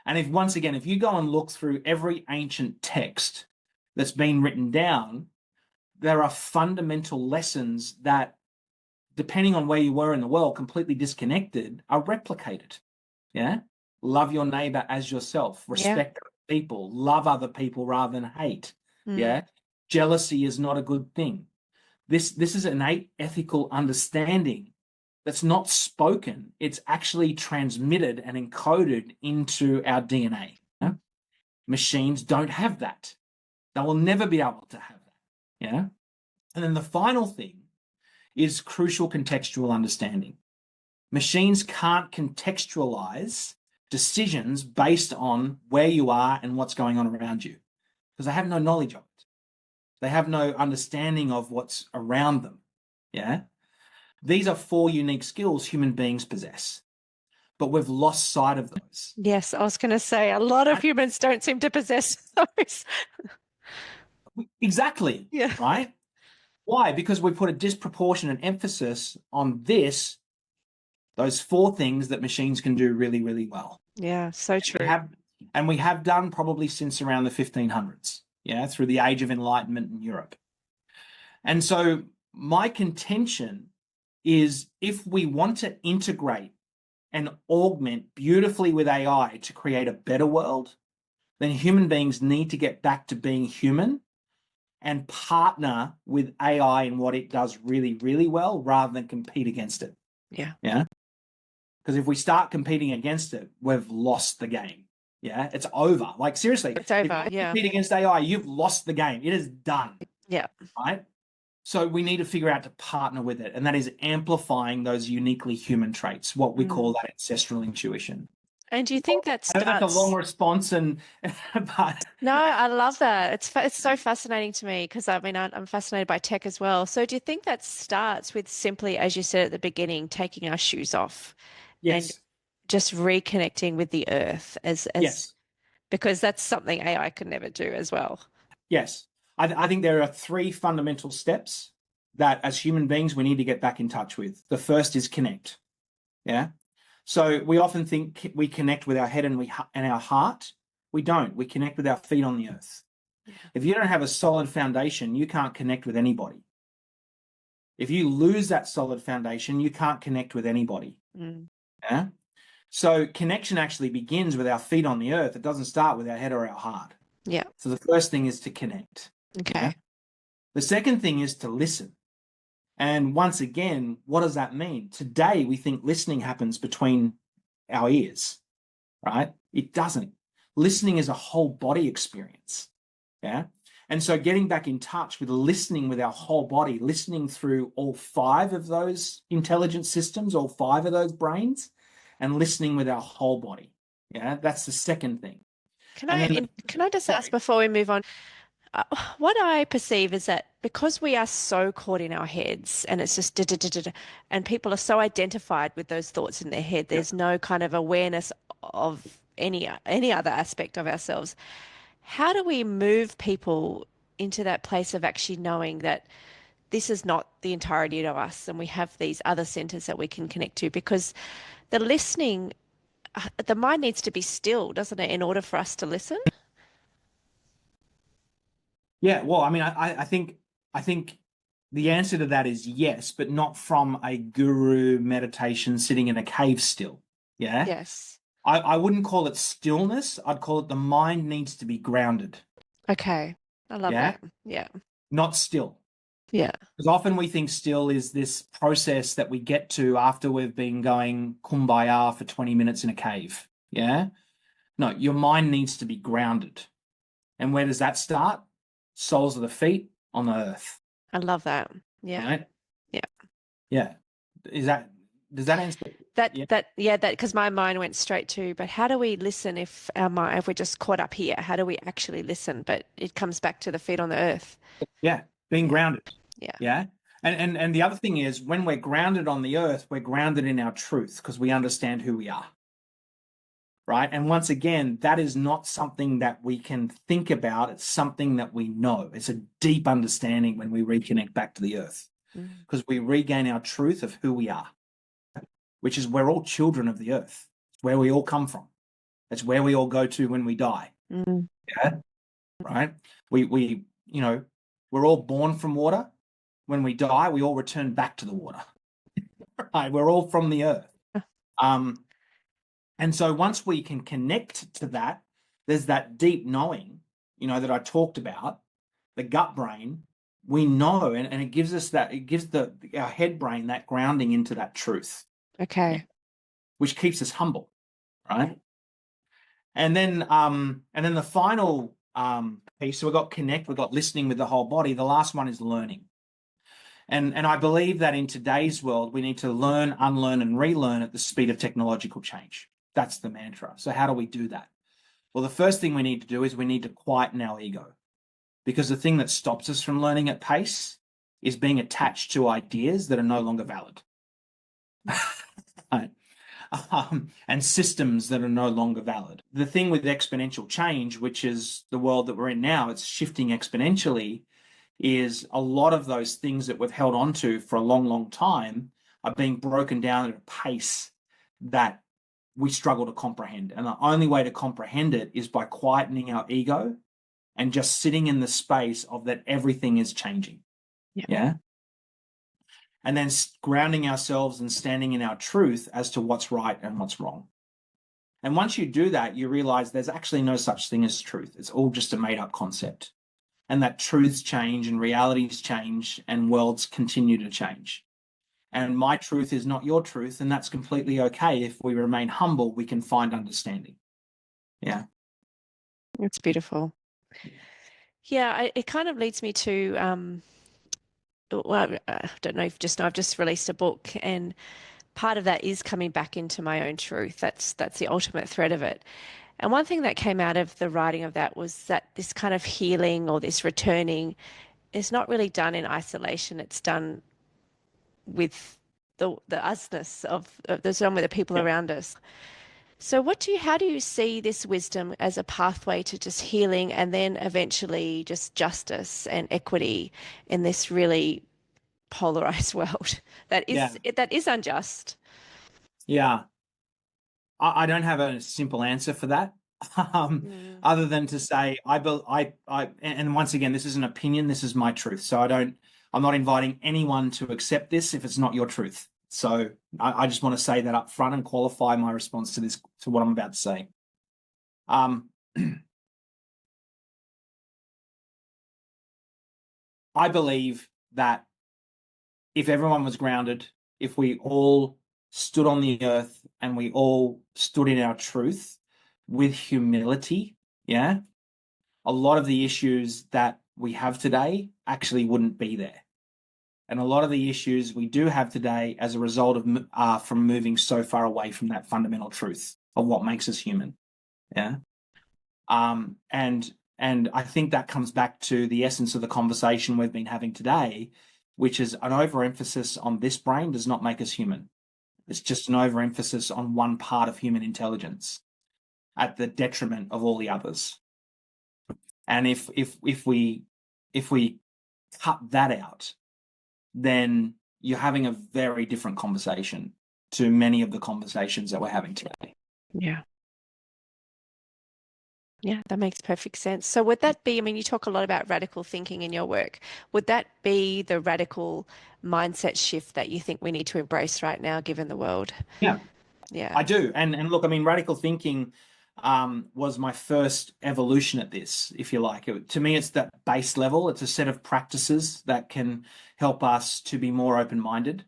And if you go and look through every ancient text that's been written down, there are fundamental lessons that, depending on where you were in the world, completely disconnected, are replicated. Yeah. Love your neighbor as yourself, respect people, love other people rather than hate. Yeah. Jealousy is not a good thing. This is an innate ethical understanding that's not spoken. It's actually transmitted and encoded into our DNA. Yeah? Machines don't have that. They will never be able to have that. Yeah. And then the final thing is crucial contextual understanding. Machines can't contextualize decisions based on where you are and what's going on around you because they have no knowledge of it. They have no understanding of what's around them. Yeah. These are 4 unique skills human beings possess, but we've lost sight of those. Yes, I was going to say a lot of humans don't seem to possess those. Exactly. Yeah. Right? Why? Because we put a disproportionate emphasis on those 4 things that machines can do really, really well. Yeah, so true. We have done probably since around the 1500s, yeah, through the Age of Enlightenment in Europe. And so my contention is if we want to integrate and augment beautifully with AI to create a better world, then human beings need to get back to being human and partner with AI in what it does really, really well rather than compete against it. Yeah. Yeah. Because if we start competing against it, we've lost the game. Yeah. It's over. Like, seriously, It's over. If you Yeah. compete against AI, you've lost the game. It is done. Yeah. Right. So we need to figure out to partner with it. And that is amplifying those uniquely human traits, what we call that ancestral intuition. And do you think that I know that's a long starts? response, but No, I love that. It's so fascinating to me because I mean I'm fascinated by tech as well. So do you think that starts with simply, as you said at the beginning, taking our shoes off and yes, just reconnecting with the earth as yes, because that's something AI can never do as well. yes. I think there are 3 fundamental steps that as human beings we need to get back in touch with. The first is connect. Yeah. So we often think we connect with our head and our heart. We don't. We connect with our feet on the earth. Yeah. If you don't have a solid foundation, you can't connect with anybody. If you lose that solid foundation, you can't connect with anybody. Yeah. So connection actually begins with our feet on the earth. It doesn't start with our head or our heart. Yeah. So the first thing is to connect. Okay. Yeah? The second thing is to listen. And once again, what does that mean? Today, we think listening happens between our ears, right? It doesn't. Listening is a whole body experience. Yeah. And so getting back in touch with listening with our whole body, listening through all 5 of those intelligence systems, all 5 of those brains, and listening with our whole body. Yeah. That's the second thing. Can I just ask before we move on? What I perceive is that because we are so caught in our heads and it's just and people are so identified with those thoughts in their head, there's no kind of awareness of any other aspect of ourselves. How do we move people into that place of actually knowing that this is not the entirety of us and we have these other centers that we can connect to? Because the listening, the mind needs to be still, doesn't it, in order for us to listen? Yeah, well, I mean, I think the answer to that is yes, but not from a guru meditation sitting in a cave still. Yeah. Yes. I wouldn't call it stillness. I'd call it the mind needs to be grounded. Okay. I love Yeah. that. Yeah. Not still. Yeah. Because often we think still is this process that we get to after we've been going kumbaya for 20 minutes in a cave. Yeah. No, your mind needs to be grounded. And where does that start? Soles of the feet on the earth. I love that. Yeah. Right? Yeah. Yeah. Does that answer? Yeah, because my mind went straight to, but how do we listen if if we're just caught up here? How do we actually listen? But it comes back to the feet on the earth. yeah, being Yeah, grounded. yeah. Yeah. And the other thing is, when we're grounded on the earth, we're grounded in our truth because we understand who we are. Right. And once again, that is not something that we can think about. It's something that we know. It's a deep understanding when we reconnect back to the earth Mm. because we regain our truth of who we are, which is we're all children of the earth. It's where we all come from. It's where we all go to when we die. Mm. Yeah. Right. We're all born from water. When we die, we all return back to the water. Right. We're all from the earth. Um, And so once we can connect to that, there's that deep knowing, that I talked about, the gut brain, we know, and it gives us that, it gives our head brain that grounding into that truth, Okay. which keeps us humble, right? And then the final piece, so we've got connect, we've got listening with the whole body. The last one is learning. And I believe that in today's world, we need to learn, unlearn, and relearn at the speed of technological change. That's the mantra. So how do we do that? Well, the first thing we need to do is we need to quieten our ego, because the thing that stops us from learning at pace is being attached to ideas that are no longer valid. Right? And systems that are no longer valid. The thing with exponential change, which is the world that we're in now, it's shifting exponentially, is a lot of those things that we've held on to for a long, long time are being broken down at a pace that we struggle to comprehend. And the only way to comprehend it is by quietening our ego and just sitting in the space of that everything is changing. Yeah. Yeah. And then grounding ourselves and standing in our truth as to what's right and what's wrong. And once you do that, you realize there's actually no such thing as truth. It's all just a made up concept. And that truths change and realities change and worlds continue to change. And my truth is not your truth. And that's completely okay. If we remain humble, we can find understanding. Yeah. It's beautiful. Yeah, it kind of leads me to well, I don't know if just know I've just released a book, and part of that is coming back into my own truth. That's the ultimate thread of it. And one thing that came out of the writing of that was that this kind of healing or this returning is not really done in isolation. It's done with the usness of the done with the people Yeah. around us. So how do you see this wisdom as a pathway to just healing and then eventually just justice and equity in this really polarized world Yeah. that is unjust? Yeah. I don't have a simple answer for that, Mm. other than to say and once again, this is an opinion. This is my truth. So I'm not inviting anyone to accept this if it's not your truth. So I just want to say that up front and qualify my response to this, to what I'm about to say. Um, I believe that if everyone was grounded, if we all stood on the earth and we all stood in our truth with humility, yeah, a lot of the issues that we have today actually wouldn't be there. And a lot of the issues we do have today as a result of from moving so far away from that fundamental truth of what makes us human. Yeah. And I think that comes back to the essence of the conversation we've been having today, which is an overemphasis on this brain does not make us human. It's just an overemphasis on one part of human intelligence at the detriment of all the others. And if we cut that out, then you're having a very different conversation to many of the conversations that we're having today. Yeah. Yeah, that makes perfect sense. So would that be, I mean, you talk a lot about radical thinking in your work. Would that be the radical mindset shift that you think we need to embrace right now, given the world? Yeah, Yeah. I do. And look, I mean, radical thinking was my first evolution at this, if you like. To me, it's that base level. It's a set of practices that can help us to be more open-minded,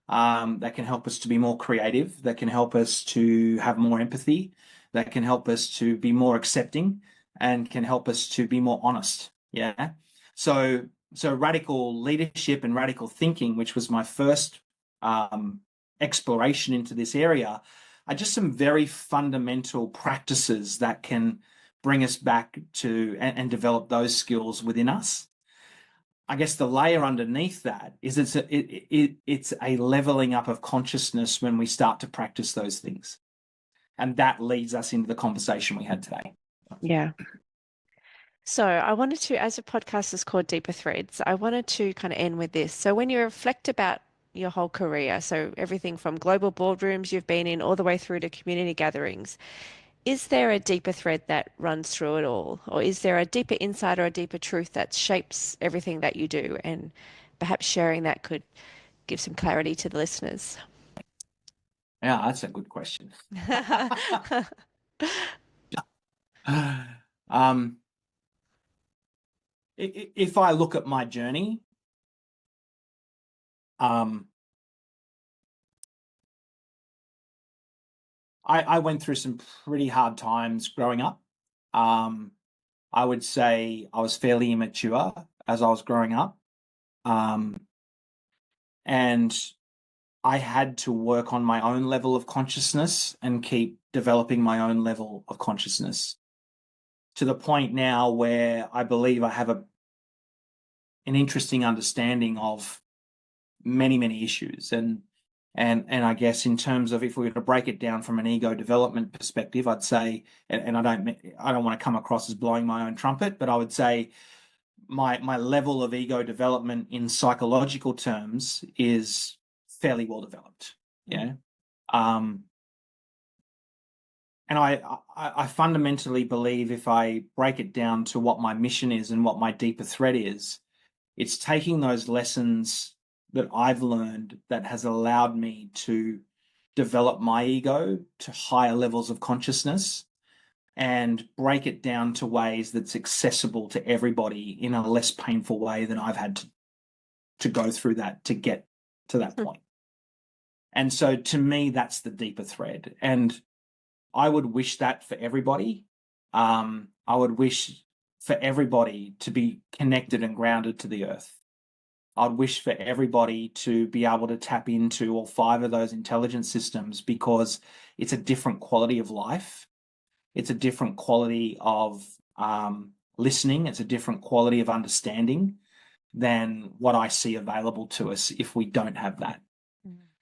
that can help us to be more creative, that can help us to have more empathy, that can help us to be more accepting, and can help us to be more honest. Yeah. So radical leadership and radical thinking, which was my first exploration into this area are just some very fundamental practices that can bring us back to and develop those skills within us. I guess the layer underneath that is it's a leveling up of consciousness when we start to practice those things. And that leads us into the conversation we had today. Yeah. So I wanted to, as a podcast is called Deeper Threads, I wanted to kind of end with this. So when you reflect about your whole career, so everything from global boardrooms you've been in all the way through to community gatherings, is there a deeper thread that runs through it all? Or is there a deeper insight or a deeper truth that shapes everything that you do? And perhaps sharing that could give some clarity to the listeners. Yeah, that's a good question. um, if I look at my journey, I went through some pretty hard times growing up. I would say I was fairly immature as I was growing up. And I had to work on my own level of consciousness and keep developing my own level of consciousness to the point now where I believe I have an interesting understanding of many, many issues. And I guess in terms of if we were to break it down from an ego development perspective, I'd say, and I don't want to come across as blowing my own trumpet, but I would say my level of ego development in psychological terms is fairly well developed. Yeah. And I fundamentally believe if I break it down to what my mission is and what my deeper thread is, it's taking those lessons that I've learned that has allowed me to develop my ego to higher levels of consciousness and break it down to ways that's accessible to everybody in a less painful way than I've had to go through that to get to that point. And so to me, that's the deeper thread. And I would wish that for everybody. I would wish for everybody to be connected and grounded to the earth. I'd wish for everybody to be able to tap into all 5 of those intelligence systems because it's a different quality of life. It's a different quality of listening. It's a different quality of understanding than what I see available to us if we don't have that.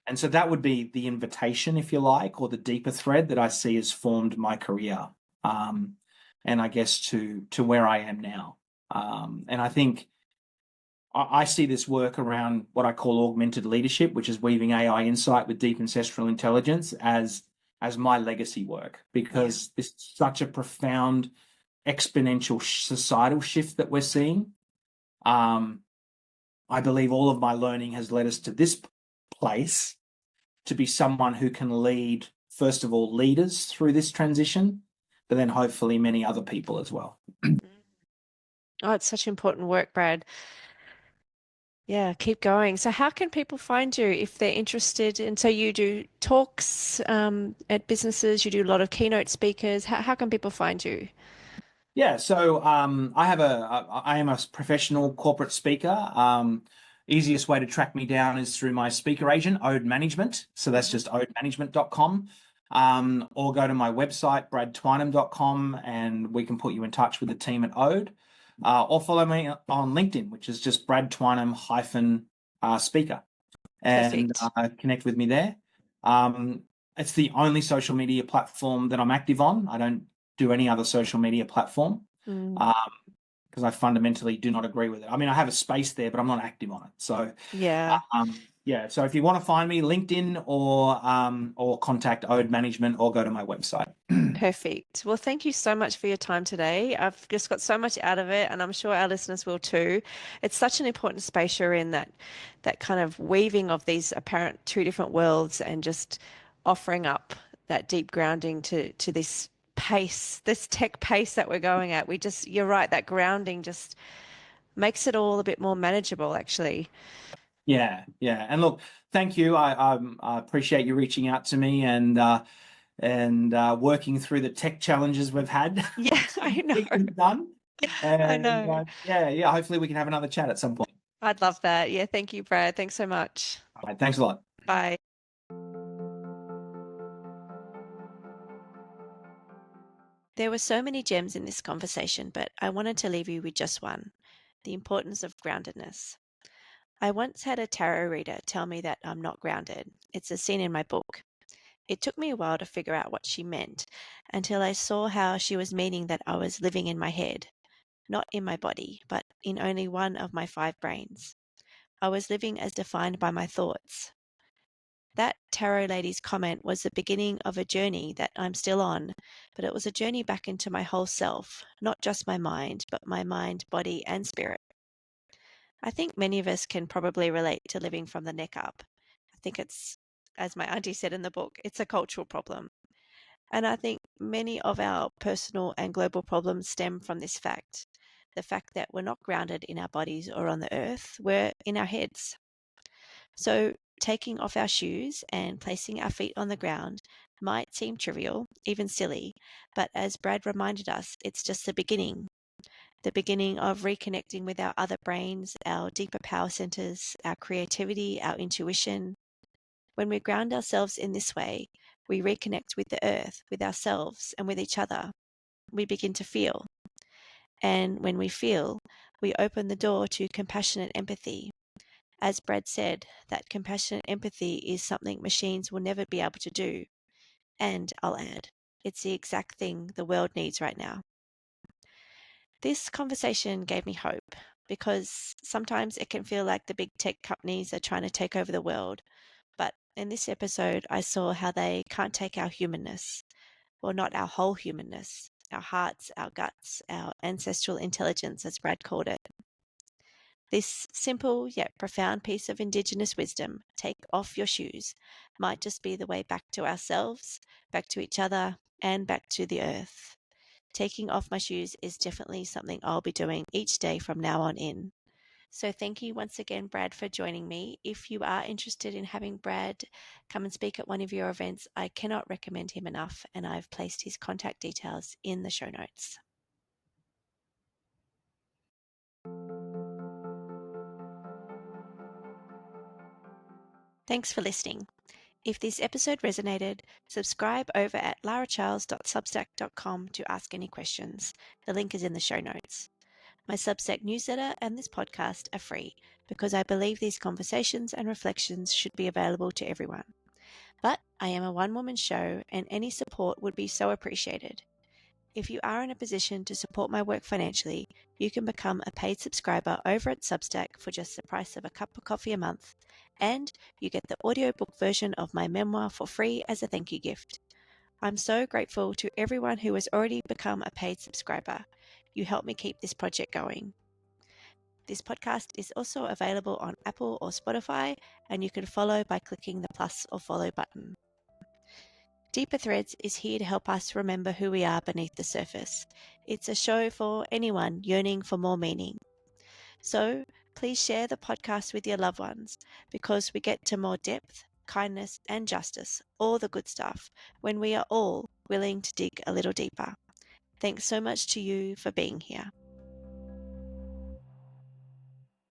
And so that would be the invitation, if you like, or the deeper thread that I see has formed my career, and I guess to where I am now. And I think I see this work around what I call augmented leadership, which is weaving AI insight with deep ancestral intelligence as my legacy work, because this is such a profound exponential societal shift that we're seeing. I believe all of my learning has led us to this place to be someone who can lead, first of all, leaders through this transition, but then hopefully many other people as well. Oh, it's such important work, Brad. Yeah, keep going. So how can people find you if they're interested? And so you do talks at businesses, you do a lot of keynote speakers. How can people find you? Yeah, so I am a professional corporate speaker. Easiest way to track me down is through my speaker agent, Ode Management. So that's just odemanagement.com. Or go to my website, bradtwynham.com, and we can put you in touch with the team at Ode. Or follow me on LinkedIn, which is just Brad Twynham speaker, and connect with me there. It's the only social media platform that I'm active on. I don't do any other social media platform because I fundamentally do not agree with it. I mean, I have a space there, but I'm not active on it. So yeah. So if you want to find me, LinkedIn or contact Ode Management or go to my website. Perfect. Well, thank you so much for your time today. I've just got so much out of it, and I'm sure our listeners will too. It's such an important space you're in, that kind of weaving of these apparent 2 different worlds and just offering up that deep grounding to this pace, this tech pace that we're going at. You're right, that grounding just makes it all a bit more manageable, actually. Yeah. And look, thank you. I appreciate you reaching out to me and working through the tech challenges we've had. Yeah, I know. Done. And, I know. yeah. Hopefully we can have another chat at some point. I'd love that. Yeah, thank you, Brad. Thanks so much. All right, thanks a lot. Bye. There were so many gems in this conversation, but I wanted to leave you with just one: the importance of groundedness. I once had a tarot reader tell me that I'm not grounded. It's a scene in my book. It took me a while to figure out what she meant until I saw how she was meaning that I was living in my head, not in my body, but in only one of my 5 brains. I was living as defined by my thoughts. That tarot lady's comment was the beginning of a journey that I'm still on, but it was a journey back into my whole self, not just my mind, but my mind, body, and spirit. I think many of us can probably relate to living from the neck up. I think it's, as my auntie said in the book, it's a cultural problem. And I think many of our personal and global problems stem from this fact: the fact that we're not grounded in our bodies or on the earth, we're in our heads. So, taking off our shoes and placing our feet on the ground might seem trivial, even silly, but as Brad reminded us, it's just the beginning of reconnecting with our other brains, our deeper power centers, our creativity, our intuition. When we ground ourselves in this way, we reconnect with the earth, with ourselves, and with each other. We begin to feel. And when we feel, we open the door to compassionate empathy. As Brad said, that compassionate empathy is something machines will never be able to do. And I'll add, it's the exact thing the world needs right now. This conversation gave me hope because sometimes it can feel like the big tech companies are trying to take over the world. But in this episode, I saw how they can't take our humanness. Well, not our whole humanness, our hearts, our guts, our ancestral intelligence, as Brad called it. This simple yet profound piece of Indigenous wisdom, take off your shoes, might just be the way back to ourselves, back to each other, and back to the earth. Taking off my shoes is definitely something I'll be doing each day from now on in. So thank you once again, Brad, for joining me. If you are interested in having Brad come and speak at one of your events, I cannot recommend him enough, and I've placed his contact details in the show notes. Thanks for listening. If this episode resonated, subscribe over at laracharles.substack.com to ask any questions. The link is in the show notes. My Substack newsletter and this podcast are free because I believe these conversations and reflections should be available to everyone. But I am a one-woman show and any support would be so appreciated. If you are in a position to support my work financially, you can become a paid subscriber over at Substack for just the price of a cup of coffee a month, and you get the audiobook version of my memoir for free as a thank you gift. I'm so grateful to everyone who has already become a paid subscriber. You help me keep this project going. This podcast is also available on Apple or Spotify, and you can follow by clicking the plus or follow button. Deeper Threads is here to help us remember who we are beneath the surface. It's a show for anyone yearning for more meaning. So please share the podcast with your loved ones because we get to more depth, kindness, and justice, all the good stuff, when we are all willing to dig a little deeper. Thanks so much to you for being here.